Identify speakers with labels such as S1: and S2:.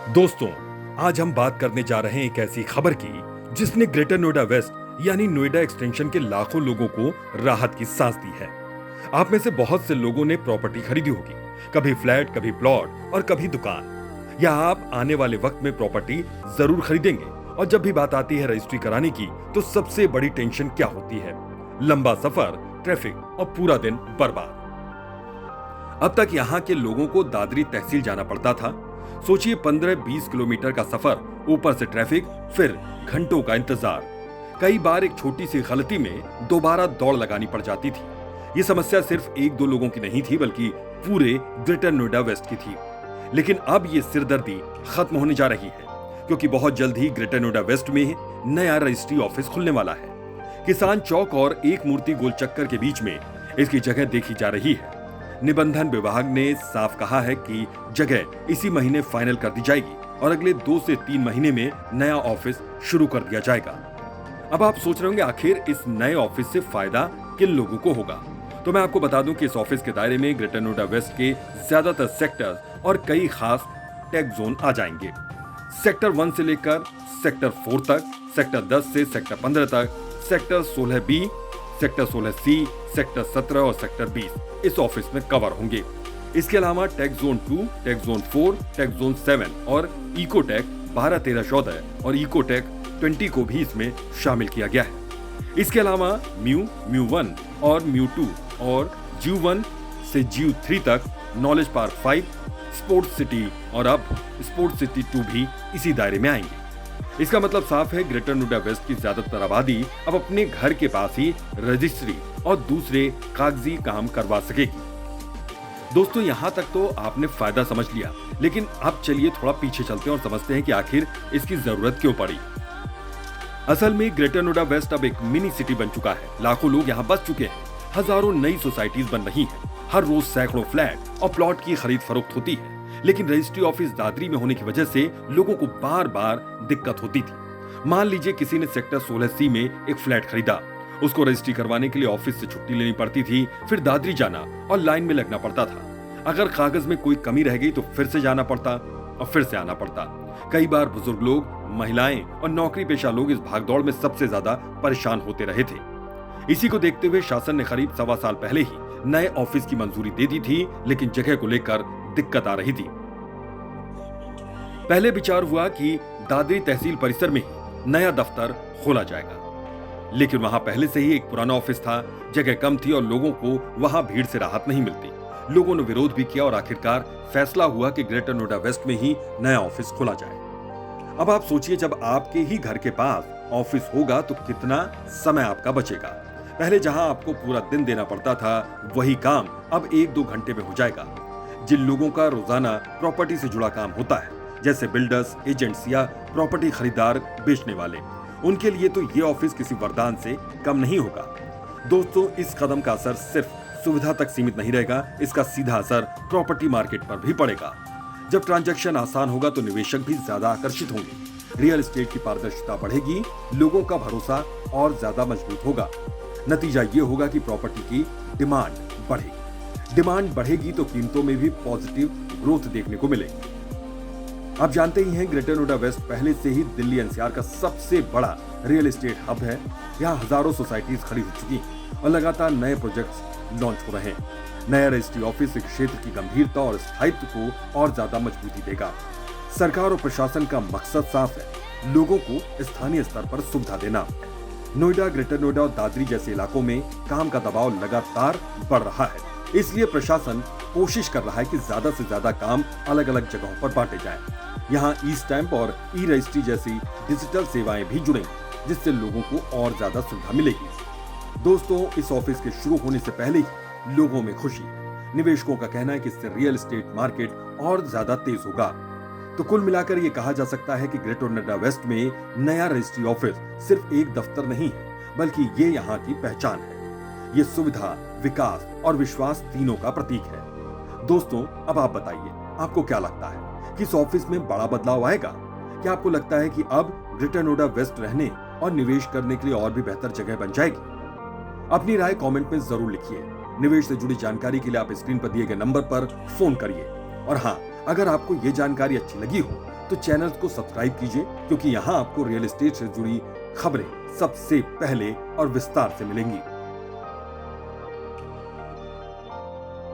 S1: दोस्तों, आज हम बात करने जा रहे हैं एक ऐसी खबर की जिसने ग्रेटर नोएडा वेस्ट यानी नोएडा एक्सटेंशन के लाखों लोगों को राहत की सांस दी है। आप में से बहुत से लोगों ने प्रॉपर्टी खरीदी होगी, कभी फ्लैट, कभी प्लॉट और कभी दुकान। या आप आने वाले वक्त में प्रॉपर्टी जरूर खरीदेंगे और जब भी बात आती है रजिस्ट्री कराने की तो सबसे बड़ी टेंशन क्या होती है? लंबा सफर, ट्रैफिक और पूरा दिन बर्बाद। अब तक यहाँ के लोगों को दादरी तहसील जाना पड़ता था। सोचिए 15-20 किलोमीटर का सफर, ऊपर से ट्रैफिक, फिर घंटों का इंतजार। कई बार एक छोटी सी गलती में दोबारा दौड़ लगानी पड़ जाती थी। ये समस्या सिर्फ एक दो लोगों की नहीं थी बल्कि पूरे ग्रेटर नोएडा वेस्ट की थी। लेकिन अब ये सिरदर्दी खत्म होने जा रही है क्योंकि बहुत जल्द ही ग्रेटर नोएडा वेस्ट में नया रजिस्ट्री ऑफिस खुलने वाला है। किसान चौक और एक मूर्ति गोल चक्कर के बीच में इसकी जगह देखी जा रही है। निबंधन विभाग ने साफ कहा है कि जगह इसी महीने फाइनल कर दी जाएगी और अगले 2 से 3 महीने में नया ऑफिस शुरू कर दिया जाएगा। अब आप सोच रहे होंगे आखिर इस नए ऑफिस से फायदा किन लोगों को होगा? तो मैं आपको बता दूं कि इस ऑफिस के दायरे में ग्रेटर नोएडा वेस्ट के ज्यादातर सेक्टर्स और कई खास टेक जोन आ जाएंगे। सेक्टर 1 से लेकर सेक्टर 4 तक, सेक्टर 10 से सेक्टर 15 तक, sector 16B, sector 16C, sector 17 और सेक्टर 20 इस ऑफिस में कवर होंगे। इसके अलावा take zone 2, take zone 4, take zone 7 और इको टेक 12, 13, 14 और इको टेक 20 को भी इसमें शामिल किया गया है। इसके अलावा म्यू 1 और म्यू 2 और जीव 1 से जीव 3 तक, नॉलेज पार्क 5, स्पोर्ट्स सिटी और अब स्पोर्ट्स सिटी 2 भी इसी दायरे में आएंगे। इसका मतलब साफ है, ग्रेटर नोएडा वेस्ट की ज्यादातर आबादी अब अपने घर के पास ही रजिस्ट्री और दूसरे कागजी काम करवा सकेगी। दोस्तों, यहाँ तक तो आपने फायदा समझ लिया, लेकिन अब चलिए थोड़ा पीछे चलते हैं और समझते हैं कि आखिर इसकी जरूरत क्यों पड़ी। असल में ग्रेटर नोएडा वेस्ट अब एक मिनी सिटी बन चुका है। लाखों लोग यहाँ बस चुके हैं, हजारों नई सोसाइटीज बन रही हैं, हर रोज सैकड़ों फ्लैट और प्लॉट की खरीद फरोख्त होती है। लेकिन रजिस्ट्री ऑफिस दादरी में होने की वजह से लोगों को बार बार दिक्कत होती थी। मान लीजिए किसी ने सेक्टर 16C में एक फ्लैट खरीदा, उसको रजिस्ट्री करवाने के लिए ऑफिस से छुट्टी लेनी पड़ती थी, फिर दादरी जाना और लाइन में लगना पड़ता था। अगर कागज में कोई कमी रह गई तो फिर से जाना पड़ता और फिर से आना पड़ता। कई बार बुजुर्ग लोग, महिलाएं और नौकरी पेशा लोग इस भागदौड़ में सबसे ज्यादा परेशान होते रहे थे। इसी को देखते हुए शासन ने करीब 1.25 साल पहले ही नए ऑफिस की मंजूरी दे दी थी, लेकिन जगह को लेकर दिक्कत आ रही थी। पहले विचार हुआ कि दादरी तहसील परिसर में ही नया दफ्तर खोला जाएगा, लेकिन वहां पहले से ही एक पुराना ऑफिस था, जगह कम थी और लोगों को वहां भीड़ से राहत नहीं मिलती। लोगों ने विरोध भी किया और आखिरकार फैसला हुआ कि ग्रेटर नोएडा वेस्ट में ही नया ऑफिस खोला जाए। अब आप सोचिए, जब आपके ही घर के पास ऑफिस होगा तो कितना समय आपका बचेगा। पहले जहां आपको पूरा दिन देना पड़ता था, वही काम अब 1-2 घंटे में हो जाएगा। जिन लोगों का रोजाना प्रॉपर्टी से जुड़ा काम होता है, जैसे बिल्डर्स, एजेंट्स या प्रॉपर्टी खरीदार बेचने वाले, उनके लिए तो ये ऑफिस किसी वरदान से कम नहीं होगा। दोस्तों, इस कदम का असर सिर्फ सुविधा तक सीमित नहीं रहेगा, इसका सीधा असर प्रॉपर्टी मार्केट पर भी पड़ेगा। जब ट्रांजैक्शन आसान होगा तो निवेशक भी ज्यादा आकर्षित होंगे, रियल एस्टेट की पारदर्शिता बढ़ेगी, लोगों का भरोसा और ज्यादा मजबूत होगा। नतीजा ये होगा कि प्रॉपर्टी की डिमांड बढ़ेगी। डिमांड बढ़ेगी तो कीमतों में भी पॉजिटिव ग्रोथ देखने को मिलेगी। आप जानते ही हैं, ग्रेटर नोएडा वेस्ट पहले से ही दिल्ली एनसीआर का सबसे बड़ा रियल एस्टेट हब है। यहाँ हजारों सोसाइटीज खड़ी हो चुकी हैं और लगातार नए प्रोजेक्ट्स लॉन्च हो रहे हैं। नया रजिस्ट्री ऑफिस इस क्षेत्र की गंभीरता और स्थायित्व को और ज्यादा मजबूती देगा। सरकार और प्रशासन का मकसद साफ है, लोगों को स्थानीय स्तर पर सुविधा देना। नोएडा, ग्रेटर नोएडा और दादरी जैसे इलाकों में काम का दबाव लगातार बढ़ रहा है, इसलिए प्रशासन कोशिश कर रहा है कि ज्यादा से ज्यादा काम अलग अलग जगहों पर बांटे जाएं। यहाँ ई स्टैंप और ई रजिस्ट्री जैसी डिजिटल सेवाएं भी जुड़ेंगी, जिससे लोगों को और ज्यादा सुविधा मिलेगी। दोस्तों, इस ऑफिस के शुरू होने से पहले ही लोगों में खुशी है। निवेशकों का कहना है कि इससे रियल एस्टेट मार्केट और ज्यादा तेज होगा। तो कुल मिलाकर ये कहा जा सकता है कि ग्रेटर नोएडा वेस्ट में नया रजिस्ट्री ऑफिस सिर्फ एक दफ्तर नहीं है, बल्कि ये यहाँ की पहचान है। ये सुविधा, विकास और विश्वास तीनों का प्रतीक है। दोस्तों, अब आप बताइए, आपको क्या लगता है कि इस ऑफिस में बड़ा बदलाव आएगा? क्या आपको लगता है कि अब ग्रेटर नोएडा वेस्ट रहने और निवेश करने के लिए और भी बेहतर जगह बन जाएगी? अपनी राय कमेंट में जरूर लिखिए। निवेश से जुड़ी जानकारी के लिए आप स्क्रीन पर दिए गए नंबर पर फोन करिए। और हाँ, अगर आपको ये जानकारी अच्छी लगी हो तो चैनल को सब्सक्राइब कीजिए, क्योंकि यहाँ आपको रियल एस्टेट से जुड़ी खबरें सबसे पहले और विस्तार से मिलेंगी।